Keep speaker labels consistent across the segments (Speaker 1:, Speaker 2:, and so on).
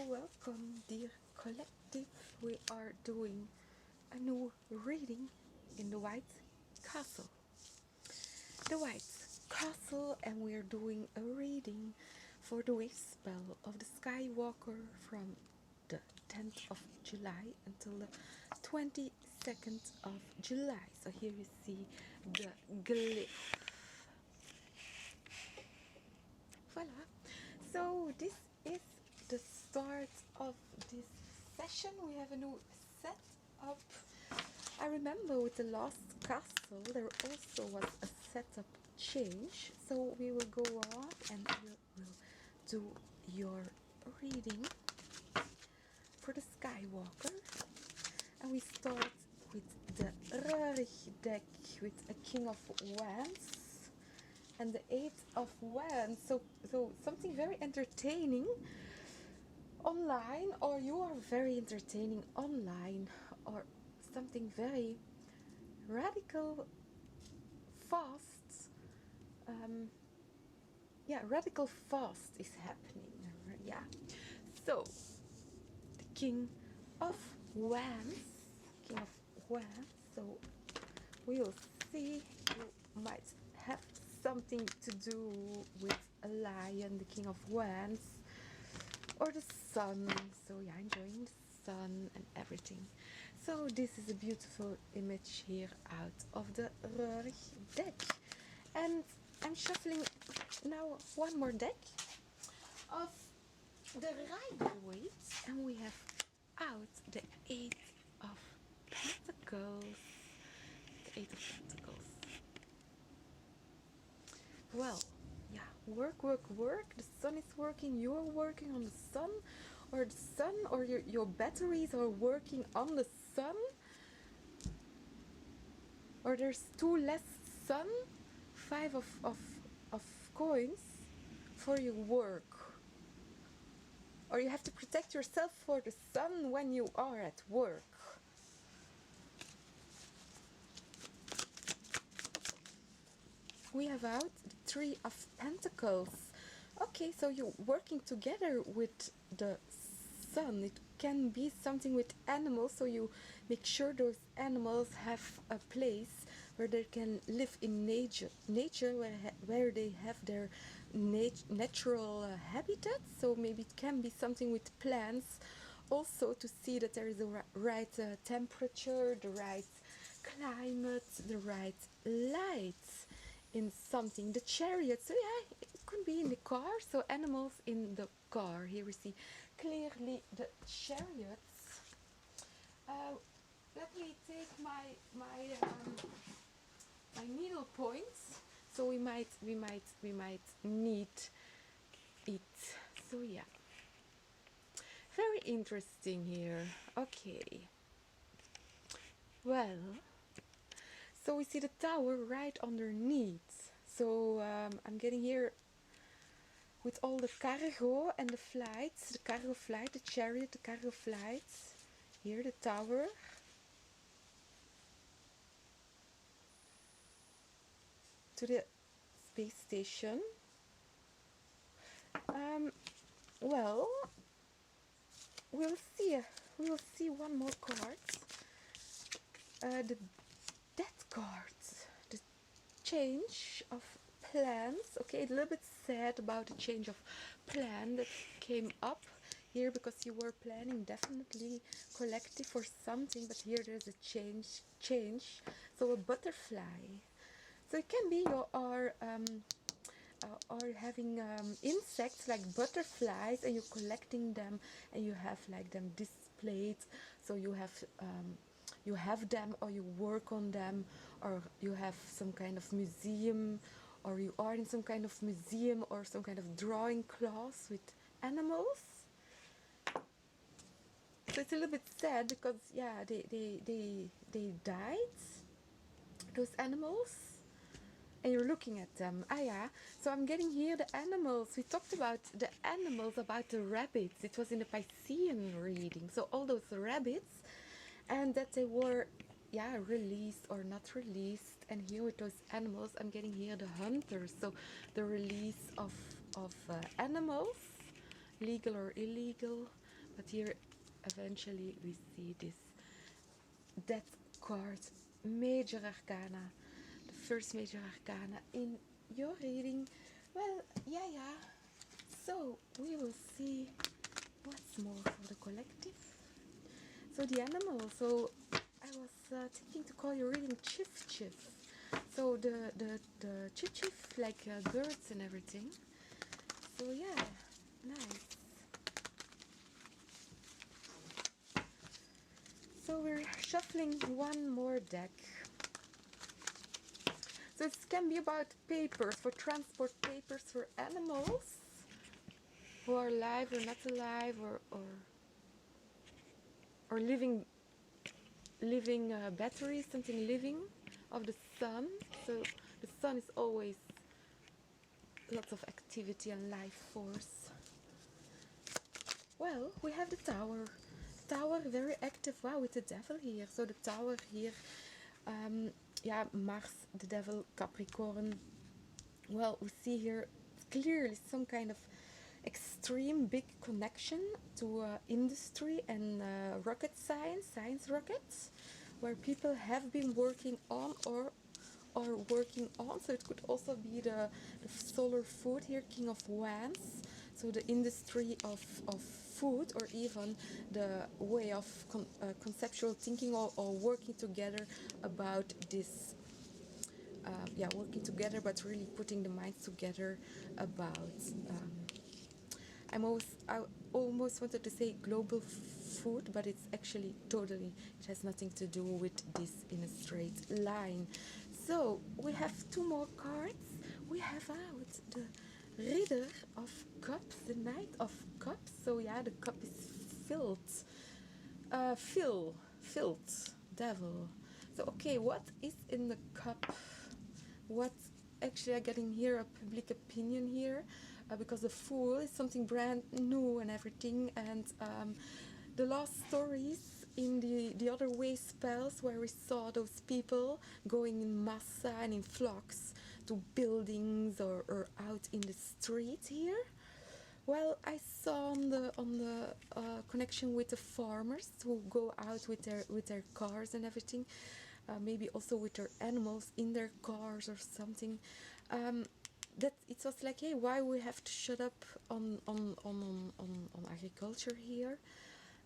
Speaker 1: welcome, dear collective. We are doing a new reading in the White Castle. The White Castle, and we are doing a reading for the wave spell of the Skywalker from the 10th of July until the 22nd of July. So here you see the glyph. Voila. So this is the start of this session. We have a new setup. I remember with the last castle there also was a setup change. So we will go on and we will do your reading for the Skywalker. And we start with the Röhrig deck with a King of Wands and the Eight of Wands. So something very entertaining online, or you are very entertaining online, or something very radical, fast. Radical fast is happening. Yeah. So the King of Wands, King of Wands. So we will see. You might have something to do with a lion, the King of Wands, or the sun. So yeah, enjoying the sun and everything. So this is a beautiful image here out of the Röhrig deck, and I'm shuffling now one more deck of the Rider-Waite, and we have out the Eight of Pentacles. The Eight of Pentacles. Well, yeah, work. The sun is working, you're working on the sun, or the sun, or your batteries are working on the sun, or there's two less sun, five of coins for your work, or you have to protect yourself for the sun when you are at work. We have out the Three of Pentacles. Okay, so you're working together with the sun. It can be something with animals, so you make sure those animals have a place where they can live in nature where they have their natural habitat. So maybe it can be something with plants, also to see that there is the right temperature, the right climate, the right light in something. The chariot, so yeah, it could be in the car, so animals in the car. Here we see clearly the chariots. Let me take my needle points, so we might need it. So yeah, very interesting here. Okay, well, so we see the tower right underneath. So I'm getting here with all the cargo and the flights, the cargo flight, the chariot, the cargo flights. Here the tower. To the space station. Well, we will see one more card. The Death cards, the change of plans. Okay, a little bit sad about the change of plan that came up here, because you were planning definitely collective for something, but here there's a change. So a butterfly. So it can be you are having insects like butterflies, and you're collecting them, and you have like them displayed. So you have them, or you work on them, or you have some kind of museum, or you are in some kind of museum or some kind of drawing class with animals. So it's a little bit sad, because yeah, they died, those animals, and you're looking at them. Yeah, so I'm getting here the animals. We talked about the animals, about the rabbits. It was in the Piscean reading, so all those rabbits, and that they were released or not released. And here with those animals, I'm getting here the hunters, so the release of animals, legal or illegal, But here eventually we see this Death card, Major Arcana, the first Major Arcana in your reading. Well, yeah. So we will see what's more for the collective. So the animal. So I was thinking to call your reading Chiff Chiff. So the Chiff Chiff, like birds and everything. So yeah, nice. So we're shuffling one more deck. So it can be about papers, for transport papers for animals who are alive or not alive, or living batteries, something living of the sun. So the sun is always lots of activity and life force. Well, we have the tower. Tower, very active. Wow, with the devil here. So the tower here, Mars, the devil, Capricorn. Well, we see here clearly some kind of extreme big connection to industry and rocket science rockets, where people have been working on or are working on. So it could also be the solar food here, King of Wands. So the industry of food, or even the way of conceptual thinking, or working together about this. Working together, but really putting the minds together about. I almost wanted to say global food, but it's actually totally, it has nothing to do with this in a straight line. So we have two more cards. We have out the Reader of Cups, the Knight of Cups. So yeah, the cup is filled. Filled, devil. So okay, what is in the cup? What actually I'm getting here, a public opinion here, because the Fool is something brand new and everything, and the last stories in the other way spells, where we saw those people going in massa and in flocks to buildings or out in the street here. Well, I saw on the connection with the farmers who go out with their cars and everything, maybe also with their animals in their cars or something. That it was like, hey, why we have to shut up on agriculture here,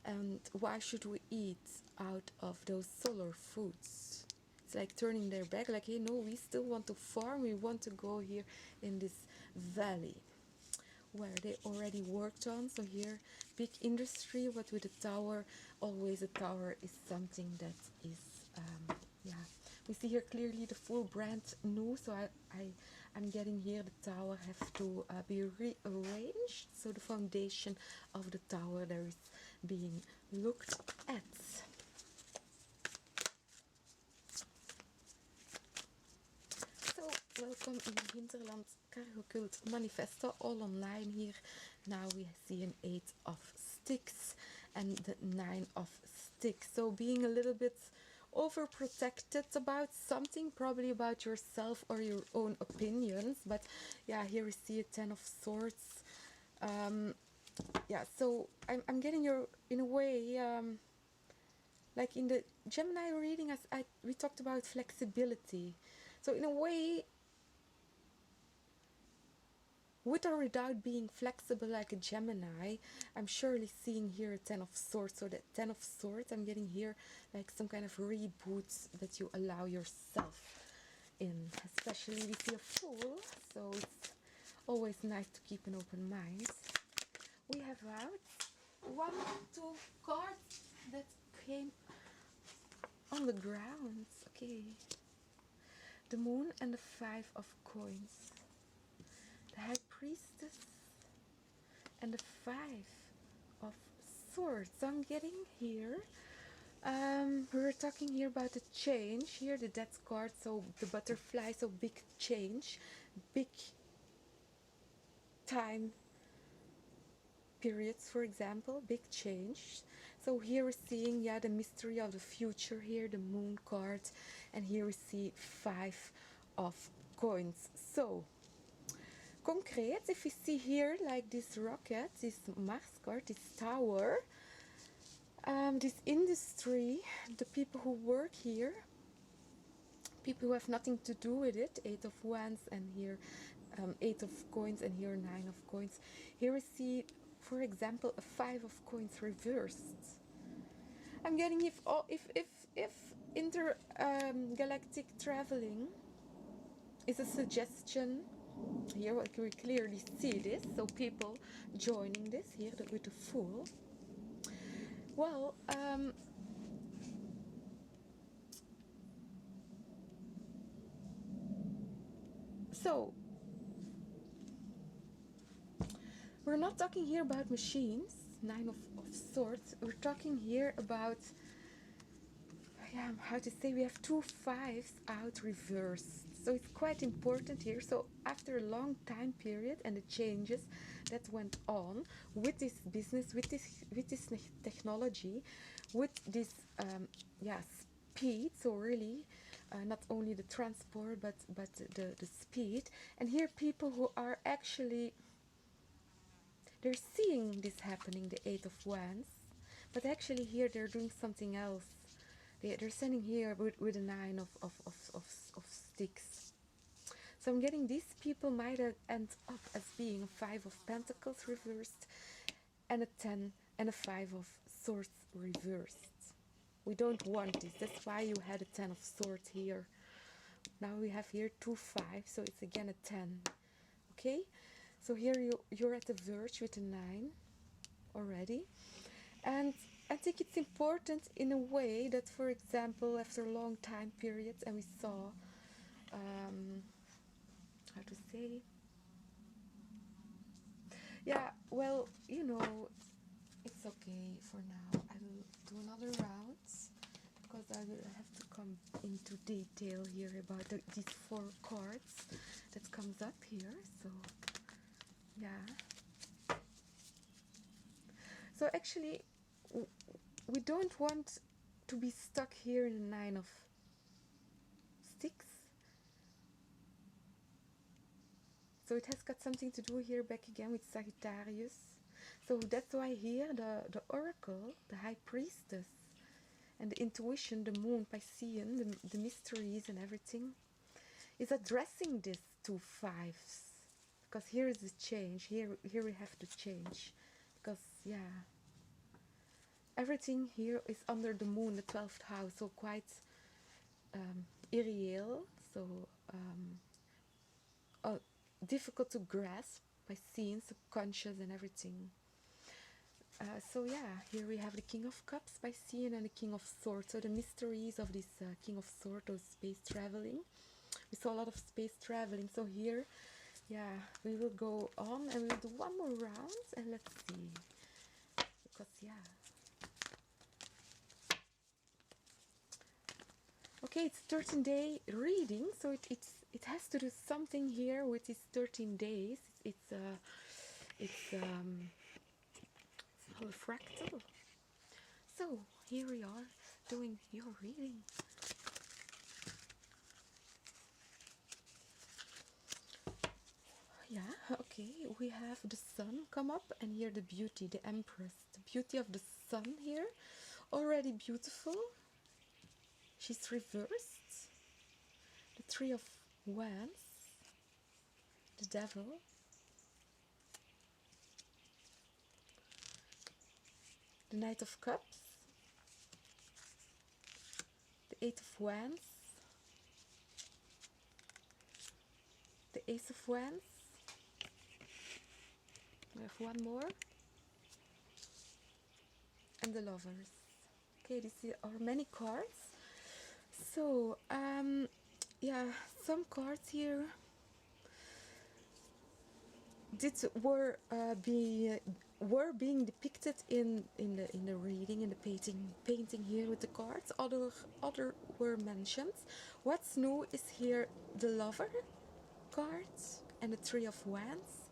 Speaker 1: and why should we eat out of those solar foods? It's like turning their back, like, hey, no, we still want to farm. We want to go here in this valley where they already worked on. So here, big industry, but with a tower, always a tower is something that is, we see here clearly the Full brand new. So I'm getting here the tower have to be rearranged. So the foundation of the tower there is being looked at. So welcome in Hinterland CargoCult Manifesto, all online here. Now we see an 8 of sticks and the 9 of sticks. So being a little bit overprotected about something, probably about yourself or your own opinions. But yeah, here we see a 10 of swords. So I'm getting your, in a way, like in the Gemini reading, we talked about flexibility. So in a way, with or without being flexible like a Gemini, I'm surely seeing here a 10 of swords. So that 10 of swords, I'm getting here like some kind of reboot that you allow yourself in. Especially we see a Fool, so it's always nice to keep an open mind. We have out 1, 2 cards that came on the ground. Okay. The Moon and the 5 of coins. The High Priestess and the 5 of swords. So I'm getting here, we were talking here about the change here, the Death card, so the butterfly, so big change, big time periods, for example, big change. So here we're seeing, the mystery of the future here, the Moon card, and here we see 5 of coins. So concrete, if we see here like this rocket, this Mars card, this tower, this industry, the people who work here, people who have nothing to do with it, 8 of wands, and here 8 of coins, and here 9 of coins. Here we see, for example, a 5 of coins reversed. I'm getting if intergalactic traveling is a suggestion. Here we clearly see this, so people joining this here with the Fool. Well, so we're not talking here about machines, 9 of swords. We're talking here about, yeah, how to say, we have 2 5s out reversed. So it's quite important here. So after a long time period and the changes that went on with this business, with this technology, with this speed, so really not only the transport but the speed. And here people who are actually, they're seeing this happening, the 8 of wands, but actually here they're doing something else. They're standing here with a 9 of sticks. So I'm getting these people might end up as being a 5 of pentacles reversed and a 10 and a 5 of swords reversed. We don't want this. That's why you had a 10 of swords here. Now we have here 2 5, so it's again a 10. Okay? So here you're at the verge with a 9 already. And I think it's important in a way that, for example, after a long time periods, and we saw, how to say, yeah, well, you know, it's okay for now. I will do another round because I will have to come into detail here about these 4 cards that comes up here. So, yeah. So actually, we don't want to be stuck here in the 9 of sticks. So it has got something to do here back again with Sagittarius. So that's why here the oracle, the high priestess, and the intuition, the moon, Piscean, the mysteries and everything, is addressing this 2 5s. Because here is the change. Here we have to change. Because, yeah, everything here is under the moon, the 12th house, so quite irreal, so difficult to grasp by seeing, subconscious and everything. So yeah, here we have the King of Cups by seeing and the King of Swords. So the mysteries of this King of Swords, or space traveling. We saw a lot of space traveling. So here, yeah, we will go on and we will do one more round and let's see. Because yeah. Okay, it's 13-day reading, so it has to do something here with these 13 days. It's a fractal. So here we are doing your reading. Yeah, okay, we have the sun come up, and here the beauty, the Empress, the beauty of the sun here, already beautiful. She's reversed. The 3 of wands, the devil, the Knight of Cups, the 8 of wands, the Ace of wands. We have one more, and the Lovers. Okay, these are many cards. So yeah, some cards here were being depicted in the reading, in the painting here with the cards. Other were mentioned. What's new is here the Lover cards and the 3 of wands.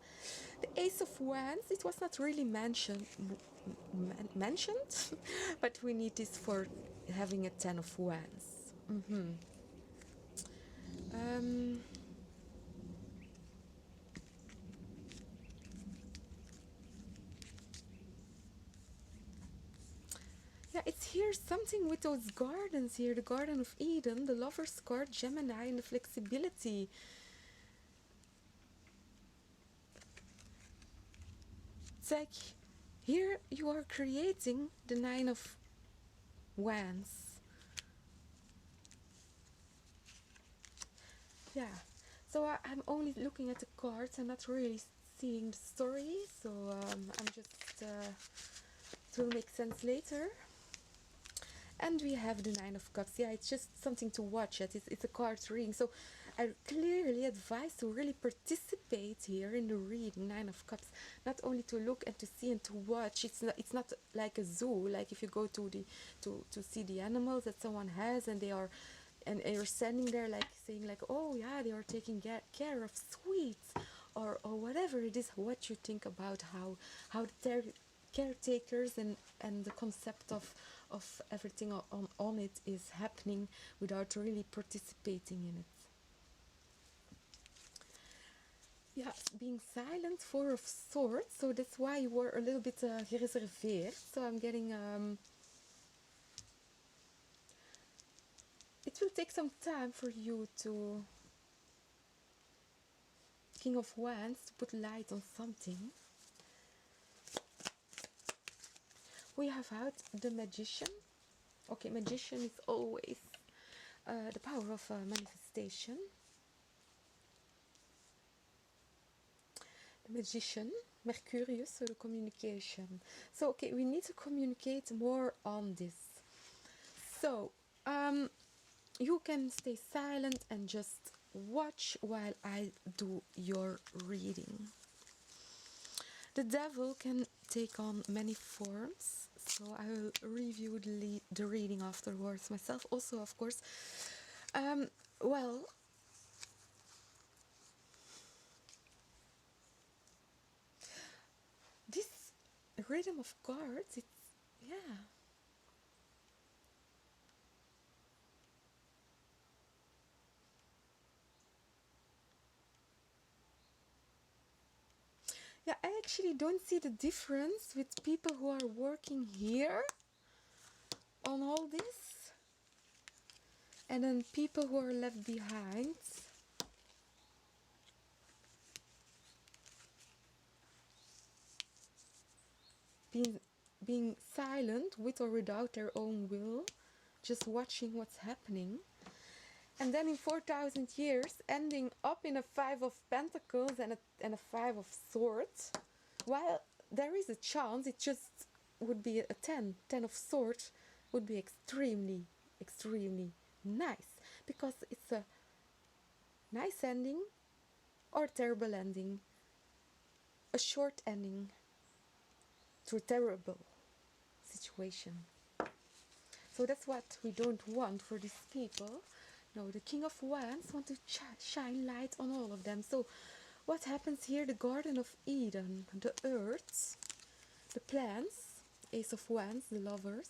Speaker 1: The Ace of wands, it was not really mentioned, but we need this for having a 10 of wands. Yeah, it's here something with those gardens here. The Garden of Eden, the Lover's card, Gemini, and the flexibility. It's like here you are creating the Nine of Wands. Yeah, so I'm only looking at the cards. I'm not really seeing the story, so I'm just it will make sense later. And we have the Nine of Cups. Yeah, it's just something to watch it. It's a card reading, so I clearly advise to really participate here in the reading. Nine of Cups, not only to look and to see and to watch. It's not like a zoo, like if you go to the to see the animals that someone has, and they are and you're standing there like saying like, oh yeah, they are taking care of sweets, or whatever it is. What you think about how the caretakers and the concept of everything on it is happening without really participating in it. Yeah, being silent, Four of Swords, so that's why you were a little bit gereserveerd. So I'm getting it will take some time for you to King of Wands to put light on something. We have out the Magician. Okay, Magician is always the power of manifestation. The Magician, Mercurius, so the communication. So, okay, we need to communicate more on this. So, you can stay silent and just watch while I do your reading. The devil can take on many forms, so I will review the reading afterwards myself. Also, of course, well, this rhythm of cards, it's, yeah. Yeah, I actually don't see the difference with people who are working here on all this and then people who are left behind. Being silent with or without their own will, just watching what's happening. And then in 4,000 years, ending up in a Five of Pentacles and a Five of Swords. While there is a chance, it just would be a 10 of Swords would be extremely, extremely nice. Because it's a nice ending or terrible ending. A short ending to a terrible situation. So that's what we don't want for these people. No, the King of Wands want to shine light on all of them. So what happens here? The Garden of Eden, the Earth, the plants, Ace of Wands, the Lovers.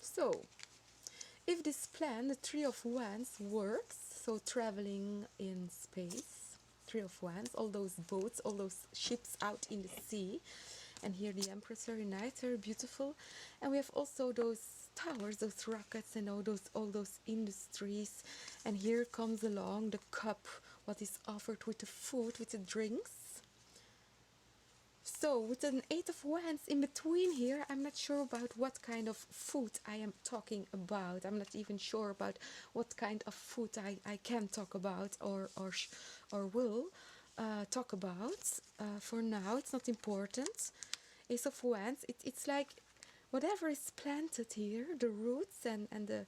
Speaker 1: So if this plan, the Three of Wands, works, so traveling in space, Three of Wands, all those boats, all those ships out in the sea, and here the Empress, very nice, very beautiful. And we have also those towers, those rockets, and all those industries. And here comes along the cup, what is offered with the food, with the drinks. So with an Eight of Wands in between here, I'm not sure about what kind of food I am talking about. I'm not even sure about what kind of food I can talk about or will talk about. For now, it's not important. Ace of Wands, it's like whatever is planted here, the roots and the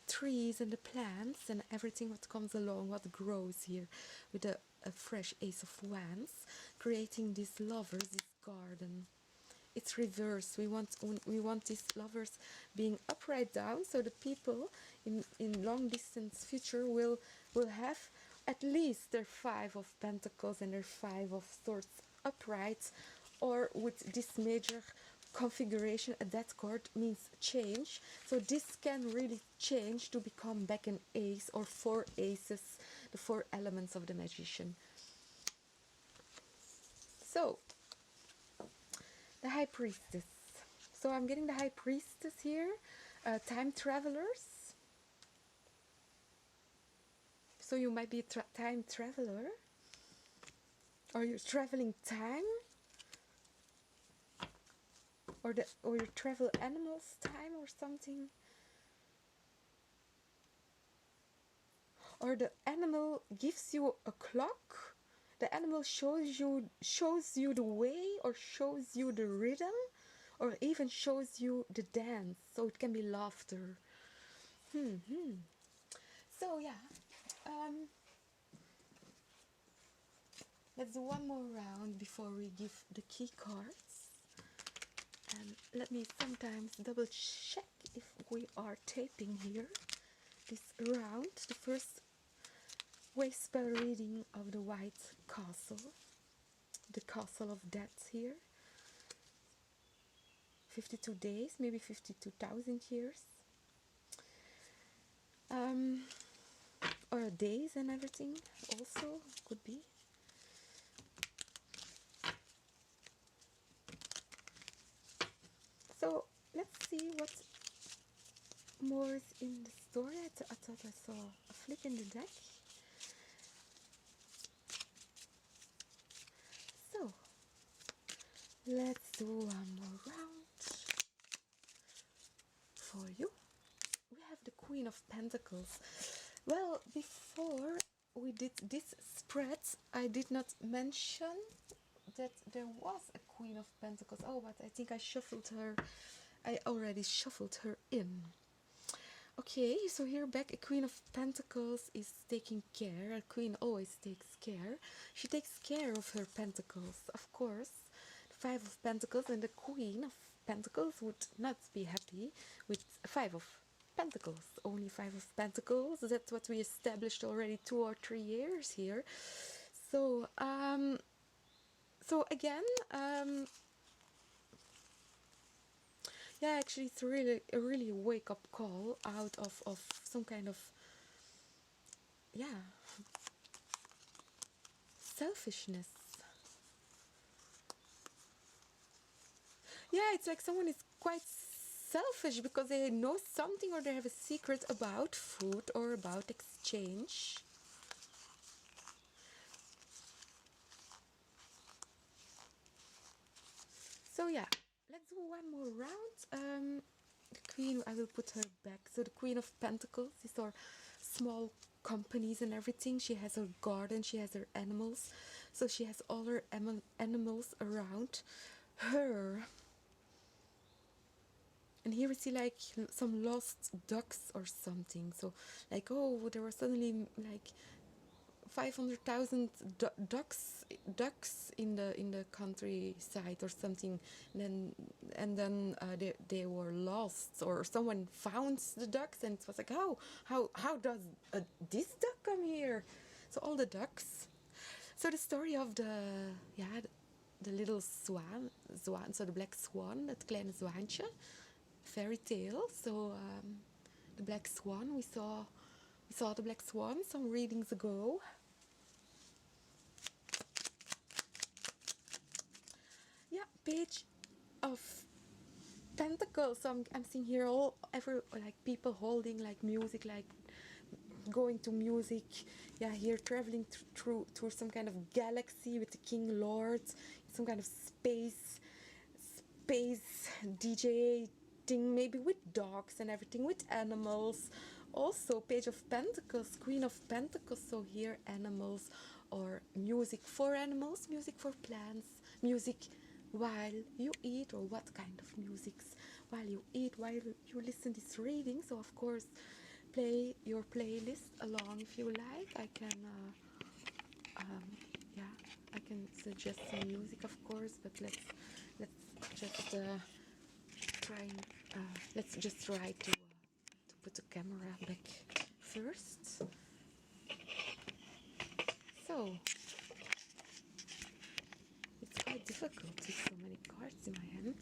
Speaker 1: trees and the plants and everything what comes along, what grows here with a fresh Ace of Wands, creating these lovers, this garden. It's reverse. We want these lovers being upright down, so the people in long distance future will have at least their Five of Pentacles and their Five of Swords upright, or with this major configuration. A death card means change, so this can really change to become back an ace or four aces, the four elements of the Magician. So, the High Priestess. So I'm getting the High Priestess here. Time travelers. So you might be a time traveler. Or you're traveling time. Or you travel animals time or something. Or the animal gives you a clock. The animal shows you the way, or shows you the rhythm, or even shows you the dance. So it can be laughter. So yeah, let's do one more round before we give the key cards. And let me sometimes double check if we are taping here. This round, the first wave spell reading of the White Castle. The Castle of Death here. 52 days, maybe 52,000 years. Or days and everything also could be. So let's see what more is in the story. I thought I saw a flip in the deck. So let's do one more round for you. We have the Queen of Pentacles. Well, before we did this spread, I did not mention that there was a Queen of Pentacles. Oh, but I think I shuffled her. I already shuffled her in. Okay, so here back, a Queen of Pentacles is taking care. A queen always takes care. She takes care of her pentacles, of course. The Five of Pentacles, and the Queen of Pentacles would not be happy with Five of Pentacles. Only Five of Pentacles. That's what we established already 2 or 3 years here. So, again, yeah, actually it's really a wake-up call out of some kind of, yeah, selfishness. Yeah, it's like someone is quite selfish because they know something, or they have a secret about food or about exchange. So yeah, let's do one more round. The Queen, I will put her back. So the Queen of Pentacles, these are small companies and everything. She has her garden, she has her animals. So she has all her animals around her. And here we see like some lost ducks or something. So like, oh, there were suddenly like 500,000 ducks in the countryside or something, and then they were lost, or someone found the ducks, and it was like, how does this duck come here? So all the ducks. So the story of the little swan, so the black swan, dat kleine zwaantje, fairy tale. So the black swan, we saw the black swan some readings ago. Yeah, Page of Pentacles. So I'm seeing here like people holding like music, like going to music. Yeah, here traveling through some kind of galaxy with the King Lord, some kind of space DJ thing, maybe with dogs and everything, with animals. Also Page of Pentacles, Queen of Pentacles. So here animals, or music for animals, music for plants, music while you eat, or what kind of musics while you eat, while you listen to this reading. So of course play your playlist along if you like. I can yeah, I can suggest some music, of course, but let's just let's just try to put the camera back first. So it's quite difficult with so many cards in my hand.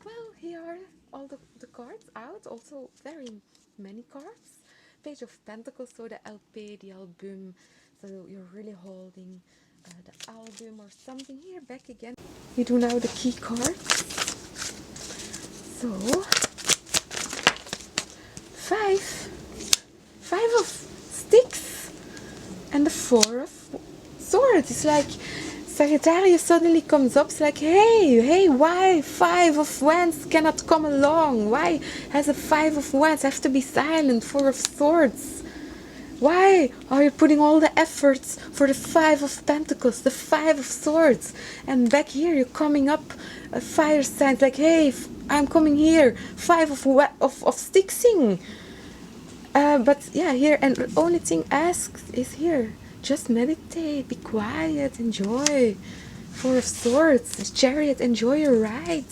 Speaker 1: Well, here are all the cards out, also very many cards. Page of Pentacles, so the LP, the album, so you're really holding the album, album or something. Here, back again. We do now the key cards. So, five of sticks and the 4 of swords. It's like Sagittarius suddenly comes up. It's like, hey, why 5 of wands cannot come along? Why has a 5 of wands have to be silent? 4 of swords. Why are you putting all the efforts for the 5 of pentacles, the 5 of swords? And back here you're coming up a fire sign, like, hey, I'm coming here, 5 of sticksing. But yeah, here, and the only thing asked is here, just meditate, be quiet, enjoy. 4 of swords, the chariot, enjoy your ride.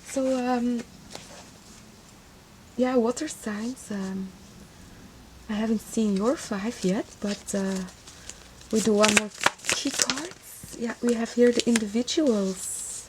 Speaker 1: So, yeah, water signs. I haven't seen your 5 yet, but we do one more key cards. Yeah, we have here the individuals.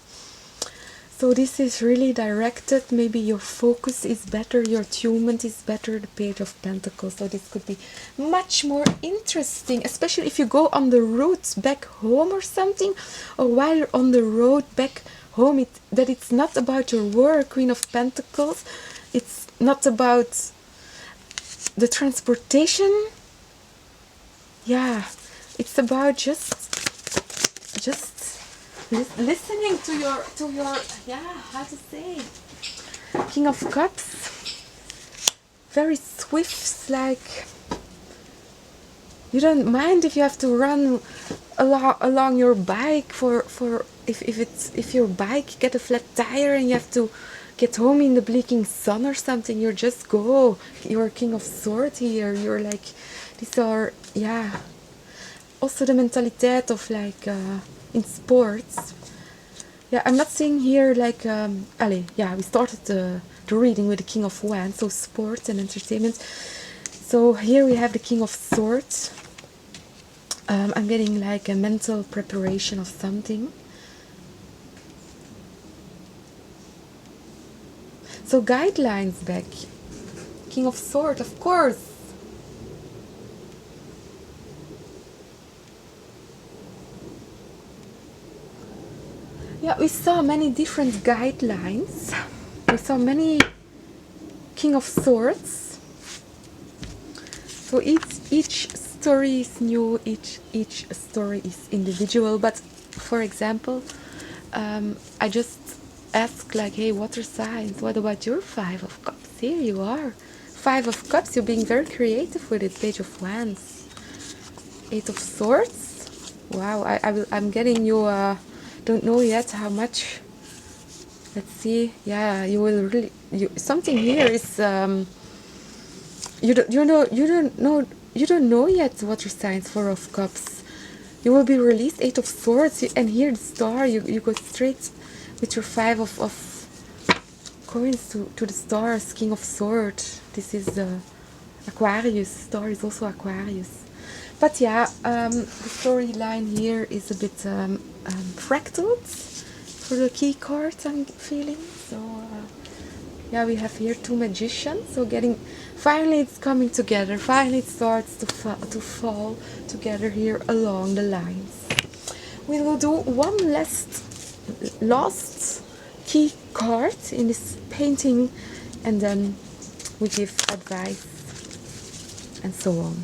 Speaker 1: So this is really directed. Maybe your focus is better, your attunement is better, the Page of Pentacles. So this could be much more interesting, especially if you go on the road back home or something, or while you're on the road back home, that it's not about your work, Queen of Pentacles. It's not about the transportation. Yeah, it's about just listening to your yeah, how to say, King of Cups. Very swift, like you don't mind if you have to run along your bike for if your bike get a flat tire and you have to get home in the bleaking sun or something. You just go. You're King of Swords here. You're like, these are, yeah, also the mentality of like in sports. Yeah, I'm not saying here like yeah, we started the reading with the King of Wands, so sports and entertainment. So here we have the King of Swords. I'm getting like a mental preparation of something. So guidelines back. King of Swords, of course. Yeah, we saw many different guidelines. We saw many King of Swords. So each story is new, each story is individual. But for example, I just ask like, hey, water signs, what about your 5 of Cups? Here you are, 5 of Cups. You're being very creative with it. Page of Wands, 8 of Swords. Wow, I'm getting you. Don't know yet how much. Let's see. Yeah, you will really. Something here is. You don't know yet water signs. 4 of Cups. You will be released. 8 of Swords, and here the Star. You go straight with your 5 of coins to the stars. King of Swords. This is Aquarius. Star is also Aquarius. But yeah, the storyline here is a bit fractaled for the key cards, I'm feeling. So yeah, we have here 2 magicians. So finally it's coming together. Finally it starts to fall together here along the lines. We will do one last key card in this painting, and then we give advice and so on.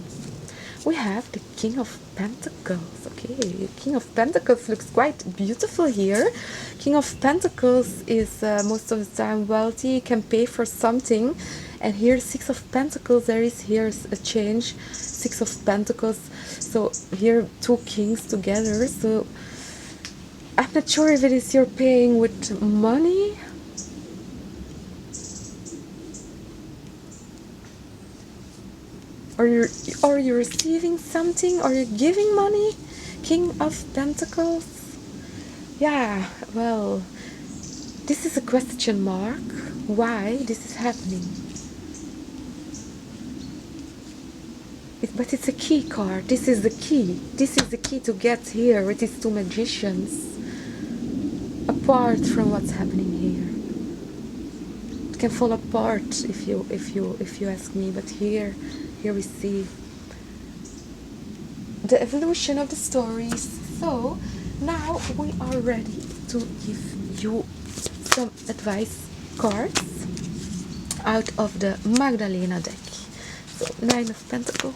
Speaker 1: We have the King of Pentacles. Okay, King of Pentacles looks quite beautiful here. King of Pentacles is most of the time wealthy, can pay for something. And here 6 of Pentacles, here's a change. 6 of Pentacles. So here 2 kings together. So I'm not sure if it is you're paying with money. Or you're receiving something, or you're giving money. King of Pentacles. Yeah, well, this is a question mark. Why this is happening? But it's a key card. This is the key. This is the key to get here with these 2 magicians. Apart from what's happening here. can fall apart if you ask me. But here we see the evolution of the stories. So now we are ready to give you some advice cards out of the Magdalena deck. So 9 of Pentacles.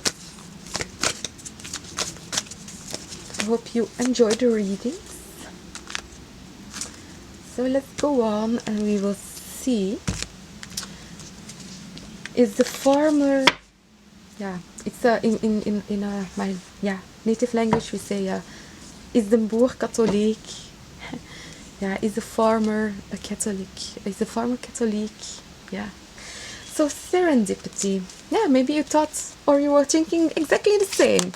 Speaker 1: I hope you enjoy the readings. So let's go on and we will see. Is the farmer, yeah, it's in my native language we say is the boer katholiek? Yeah, is the farmer a Catholic? Is the farmer Catholic? Yeah. So serendipity. Yeah, maybe you thought or you were thinking exactly the same.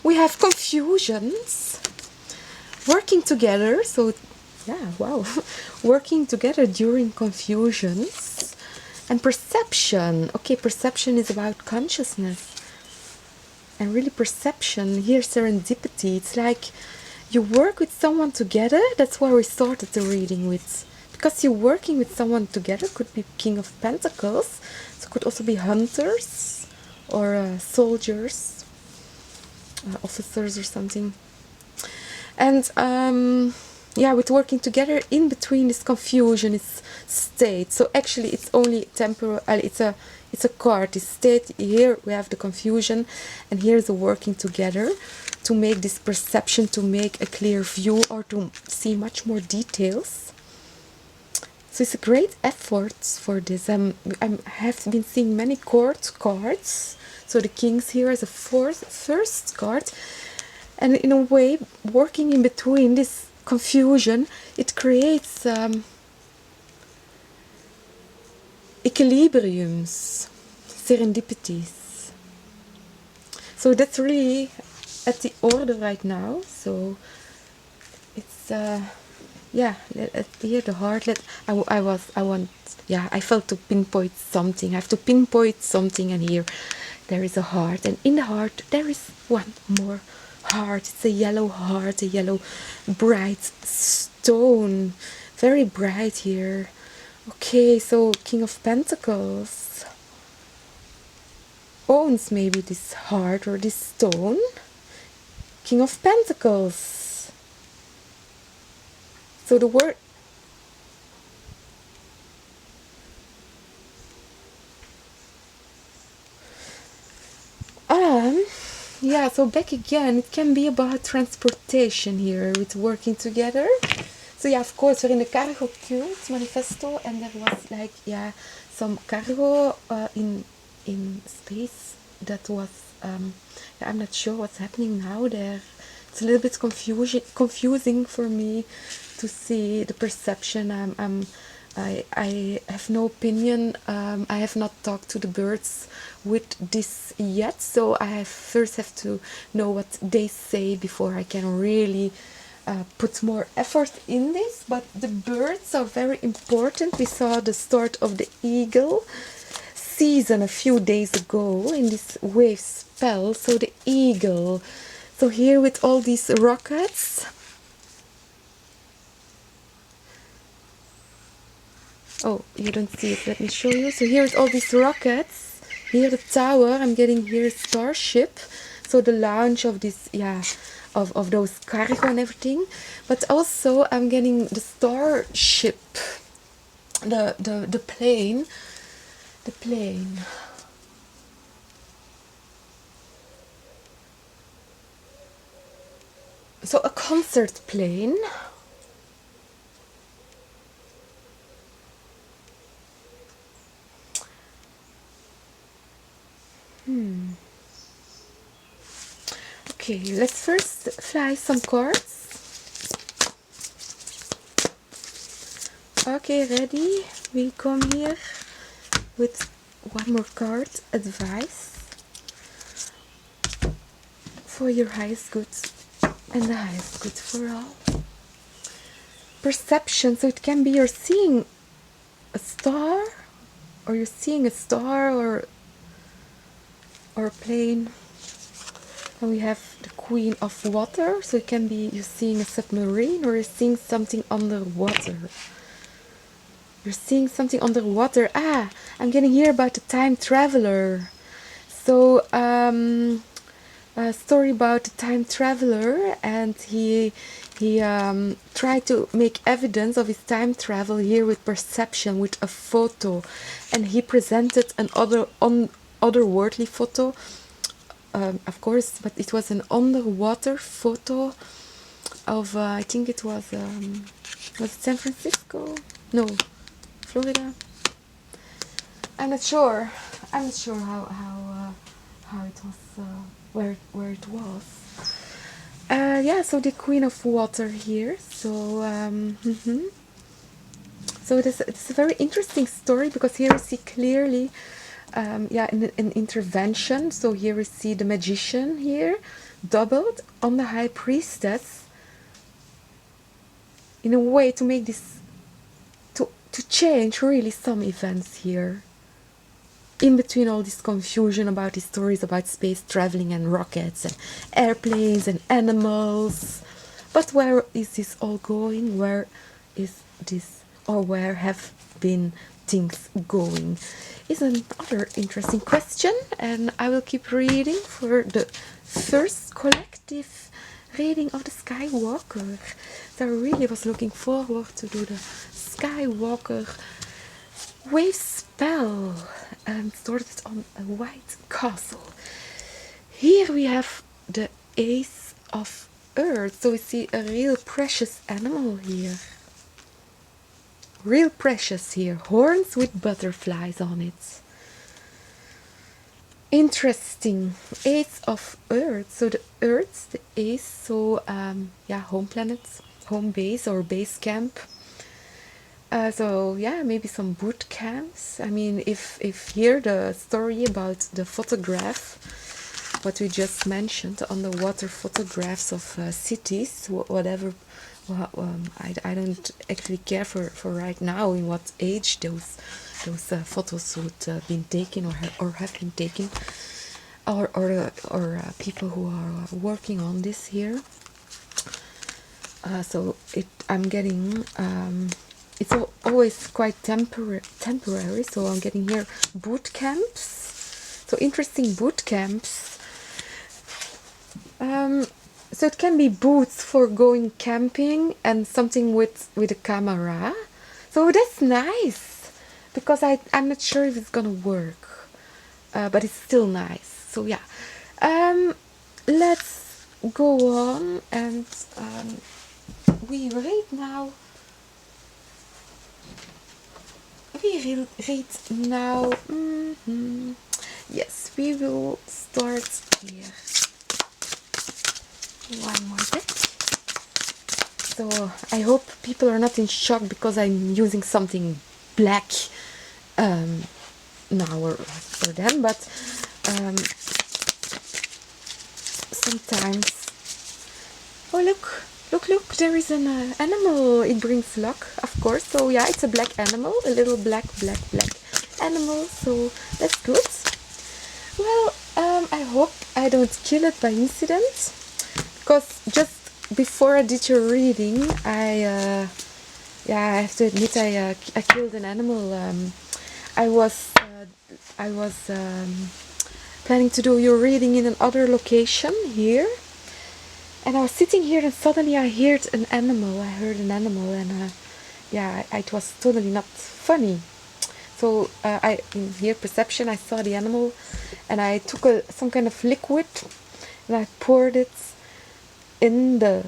Speaker 1: We have confusions working together. So yeah, wow. Working together during confusions. And perception. Okay, perception is about consciousness. And really perception, here serendipity. It's like you work with someone together. That's why we started the reading with. Because you're working with someone together. Could be King of Pentacles. So could also be hunters. Or soldiers. Officers or something. And yeah, with working together, in between this confusion is state. So actually it's only temporal. It's a card. This state, here we have the confusion, and here is the working together to make this perception, to make a clear view, or to see much more details. So it's a great effort for this. I have been seeing many court cards. So the Kings here is a first card. And in a way, working in between this confusion, it creates equilibriums, serendipities. So that's really at the order right now. So it's yeah, here the heart. I felt to pinpoint something. I have to pinpoint something, and here there is a heart, and in the heart there is one more heart. It's a yellow heart, a yellow bright stone, very bright here. Okay, so King of Pentacles owns maybe this heart or this stone. King of Pentacles. So the word yeah, so back again, it can be about transportation here with working together. So yeah, of course, we're in the CargoCult Manifesto, and there was like, yeah, some cargo in space that was, yeah, I'm not sure what's happening now there. It's a little bit confusing for me to see the perception. I have no opinion. I have not talked to the birds with this yet, so I first have to know what they say before I can really put more effort in this. But the birds are very important. We saw the start of the eagle season a few days ago in this wave spell. So the eagle. So here with all these rockets. Oh, you don't see it. Let me show you. So here's all these rockets. Here the tower. I'm getting here Starship. So the launch of this, yeah, of those cargo and everything. But also I'm getting the Starship. The plane. The plane. So a concert plane. Okay, let's first fly some cards. Okay, ready? We come here with one more card. Advice for your highest good and the highest good for all. Perception. So it can be you're seeing a star, or you're seeing a star, or a plane. And we have the Queen of Water, so it can be you're seeing a submarine, or you're seeing something underwater. You're seeing something underwater. Ah, I'm getting here about a time traveler. So, a story about a time traveler, and he tried to make evidence of his time travel here with perception, with a photo, and he presented an otherworldly photo, of course, but it was an underwater photo of I think it was it San Francisco? No, Florida. I'm not sure. I'm not sure how it was, where it was. Yeah, so the Queen of Water here. So so it's a very interesting story, because here we see clearly yeah, an intervention. So here we see the magician here doubled on the high priestess, in a way to make this to change really some events here, in between all this confusion about these stories about space traveling and rockets and airplanes and animals. But where is this all going? Where is this, or where have been things going, is another interesting question. And I will keep reading for the first collective reading of the Skywalker. So I really was looking forward to do the Skywalker wave spell, and started on a white castle. Here we have the Ace of Earth. So we see a real precious animal here. Real precious here. Horns with butterflies on it. Interesting. Ace of Earth. So the Earth, the Ace, so yeah, home planet, home base or base camp. So yeah, maybe some boot camps. I mean, if here the story about the photograph, what we just mentioned, underwater photographs of cities, whatever. Well, I don't actually care for right now in what age those photos would been taken or have been taken, or people who are working on this here. So I'm getting. It's always quite temporary, so I'm getting here boot camps. So interesting boot camps. So it can be boots for going camping, and something with a camera. So that's nice, because I'm not sure if it's gonna work, but it's still nice. So yeah, let's go on, and we read now. We read now. Yes, we will start here. One more bit. So I hope people are not in shock because I'm using something black now or for them, but sometimes. Oh look, there is an animal. It brings luck, of course. So yeah, it's a black animal, a little black animal. So that's good. Well, I hope I don't kill it by incident, because just before I did your reading, I have to admit I killed an animal. I was planning to do your reading in another location here. And I was sitting here, and suddenly I heard an animal. And yeah, it was totally not funny. So in here perception, I saw the animal, and I took some kind of liquid, and I poured it in the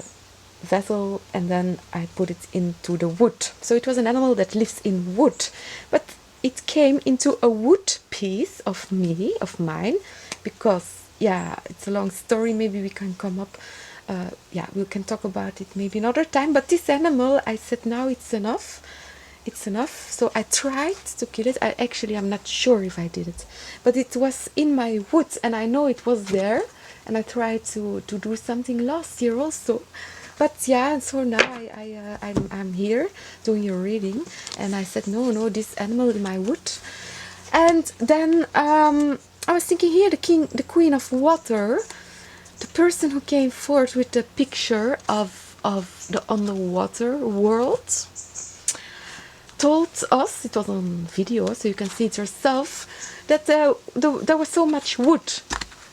Speaker 1: vessel, and then I put it into the wood. So it was an animal that lives in wood, but it came into a wood piece of mine, because yeah, it's a long story. Maybe we can come up. Yeah, we can talk about it maybe another time. But this animal, I said, now it's enough. It's enough. So I tried to kill it. I'm not sure if I did it, but it was in my woods, and I know it was there. And I tried to do something last year also. But yeah, and so now I'm here doing your reading, and I said, no, this animal in my wood. And then I was thinking here, the Queen of Water. The person who came forth with the picture of the underwater world. told us, it was on video, so you can see it yourself, that there was so much wood.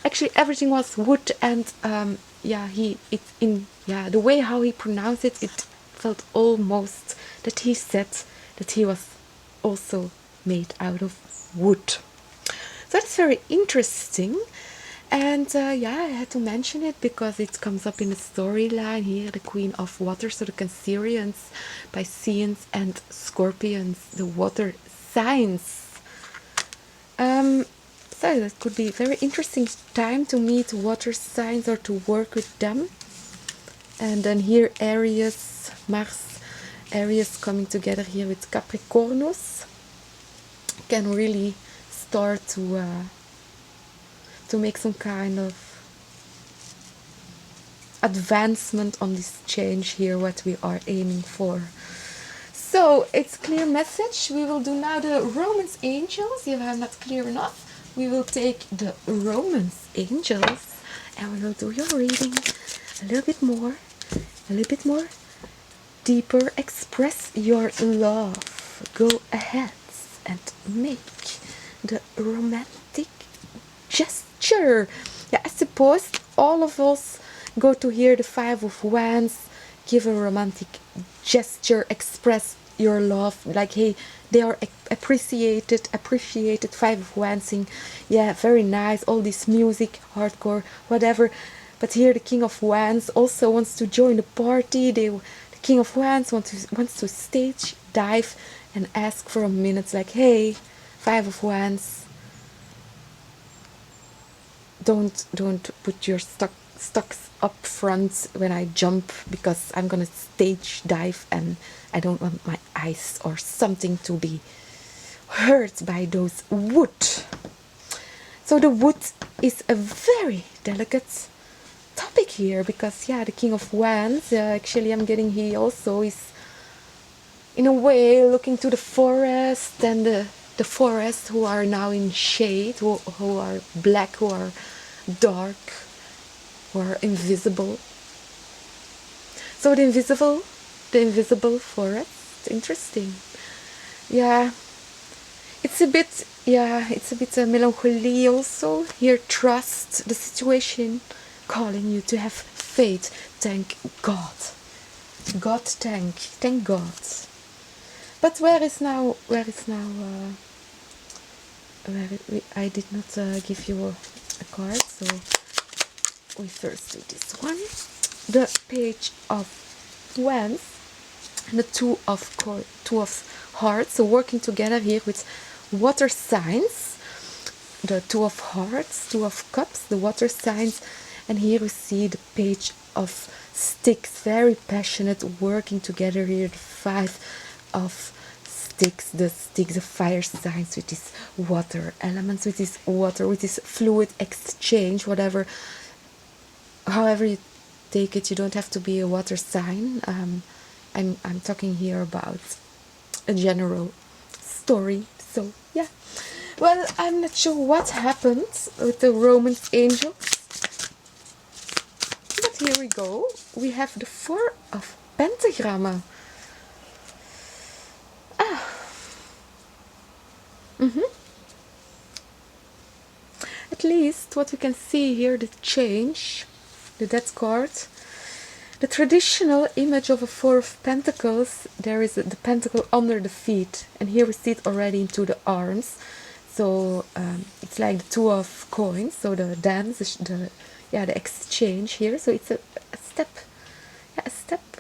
Speaker 1: Actually, everything was wood, and the way how he pronounced it, it felt almost that he said that he was also made out of wood. So that's very interesting. And I had to mention it because it comes up in the storyline here, the Queen of Water, so the Cancerians, Pisceans and Scorpions, the water signs. So that could be a very interesting time to meet water signs or to work with them. And then here Aries, Mars, Aries coming together here with Capricornus can really start to make some kind of advancement on this change here, what we are aiming for. So it's clear message. We will do now the Romance Angels. If I'm not clear enough, we will take the Romance Angels and we will do your reading a little bit more deeper. Express your love. Go ahead and make the romantic gesture. Yeah, I suppose all of us go to hear the Five of Wands, give a romantic gesture, express your love, like hey, they are appreciated. Five of Wands sing, yeah, very nice, all this music, hardcore, whatever. But here the King of Wands also wants to join the party. The King of Wands wants to stage dive and ask for a minute, like hey, Five of Wands, don't put your stocks up front when I jump, because I'm gonna stage dive and I don't want my eyes or something to be hurt by those wood. So the wood is a very delicate topic here, because yeah, the King of Wands, actually I'm getting he also is in a way looking to the forest, and the forest who are now in shade, who are black, who are dark, who are invisible. So the invisible forest, interesting. Yeah, it's a bit melancholy also here. Trust the situation, calling you to have faith. Thank God. Thank God. But I did not give you a card, so we first do this one. The Page of Wands and the Two of Hearts. So working together here with water signs. The Two of Hearts, Two of Cups, the water signs, and here we see the Page of Sticks. Very passionate, working together here. The Five of Sticks, the fire signs with this water elements, with this water, with this fluid exchange, however you take it. You don't have to be a water sign. I'm talking here about a general story. So yeah, well, I'm not sure what happened with the Romance Angels, but here we go. We have the Four of Pentagramma. At least what we can see here, the change, the Death card, the traditional image of a Four of Pentacles. There is the pentacle under the feet, and here we see it already into the arms. So it's like the Two of Coins, so the dance, the exchange here. So it's a step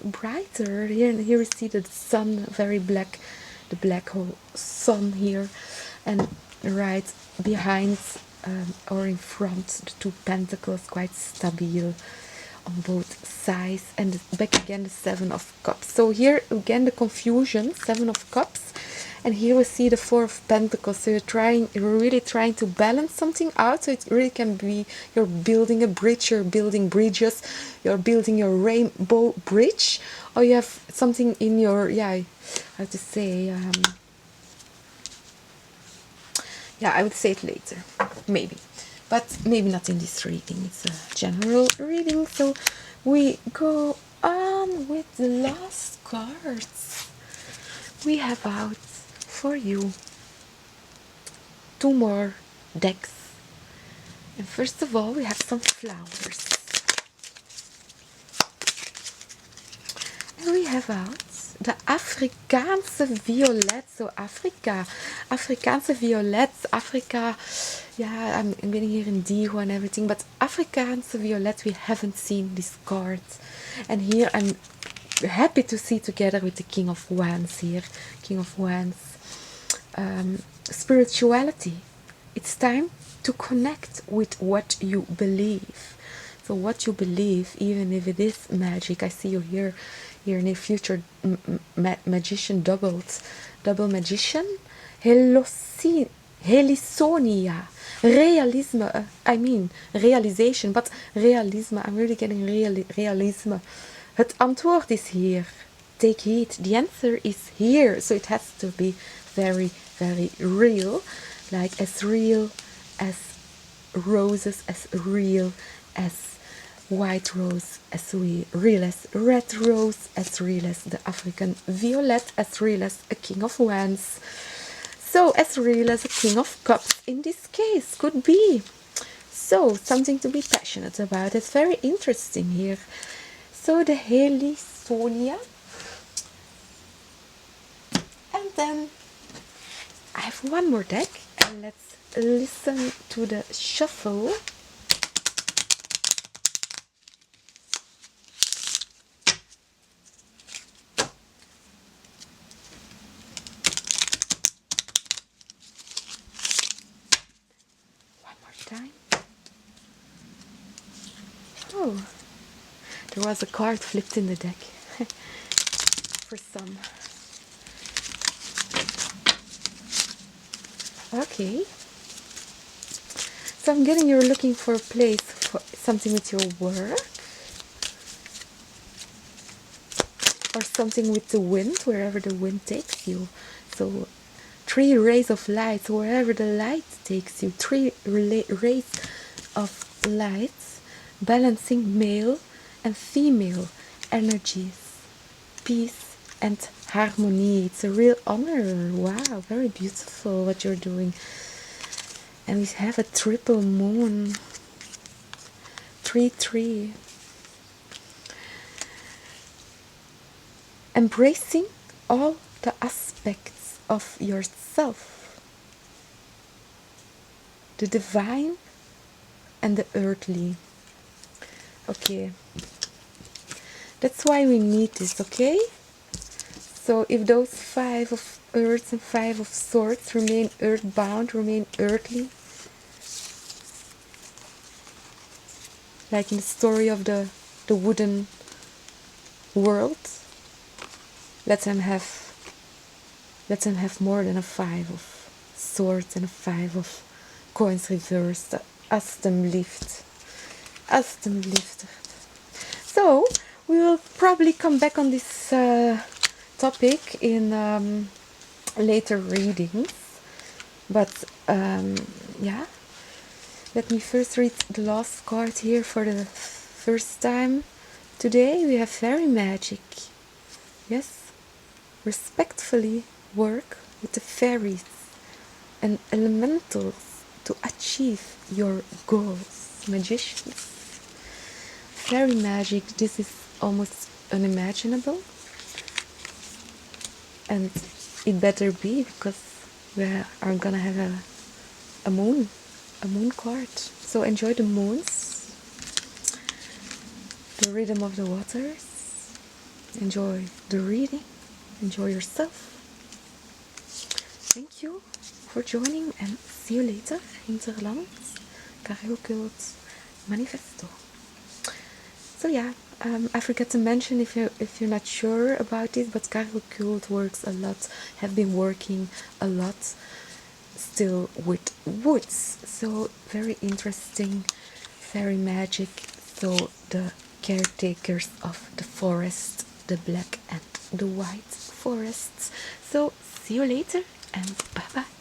Speaker 1: brighter here. And here we see the sun, very black, the black hole sun here, and right behind or in front, the Two Pentacles, quite stable on both sides, and back again the Seven of Cups. So here again the confusion, Seven of Cups, and here we see the Four of Pentacles. So you're really trying to balance something out. So it really can be you're building a bridge, you're building bridges, you're building your rainbow bridge, or you have something in your how to say I would say it later, maybe, but maybe not in this reading. It's a general reading. So we go on with the last cards. we have out for you 2 more decks. And first of all, we have some flowers. And we have out de Afrikaanse violet. So Afrikaanse violet. Africa, yeah, I'm getting here in Digo and everything. But Afrikaanse violet, we haven't seen this card. And here I'm happy to see together with the King of Wands here. King of Wands. Spirituality. It's time to connect with what you believe. So what you believe, even if it is magic. I see you here in a future magician, double magician. Helisonia. Realism, realization, but realisme, I'm really getting realisme. Het antwoord is hier. Take heed. The answer is here. So it has to be very, very real. Like as real as roses, as real as white rose, as real as red rose, as real as the African violet, as real as a King of Wands. So as real as a King of Cups in this case could be. So something to be passionate about. It's very interesting here. So the Helisonia. And then I have one more deck, and let's listen to the shuffle. One more time. Oh, there was a card flipped in the deck for some. Okay. So I'm getting you're looking for a place for something with your work. Or something with the wind, wherever the wind takes you. So 3 rays of light, wherever the light takes you. 3 rays of light, balancing male and female energies. Peace and harmony. It's a real honor. Wow, very beautiful what you're doing. And we have a triple moon. 3-3. Embracing all the aspects of yourself. The divine and the earthly. Okay. That's why we need this, okay? So if those 5 of earth and 5 of swords remain earthbound, remain earthly, like in the story of the wooden world, let them have more than a 5 of swords and a 5 of coins reversed. Alsjeblieft. So we will probably come back on this topic in later readings, but yeah, let me first read the last card here for the first time today. We have fairy magic. Yes, respectfully work with the fairies and elementals to achieve your goals. Magicians, fairy magic, this is almost unimaginable, and it better be, because we are gonna have a moon card. So enjoy the moons, the rhythm of the waters, enjoy the reading, enjoy yourself. Thank you for joining, and see you later. Hinterland, CargoCult, Manifesto. So yeah, I forgot to mention, if you're not sure about it, but CargoCult works a lot, have been working a lot still with woods. So very interesting, very magic. So the caretakers of the forest, the black and the white forests. So see you later, and bye bye.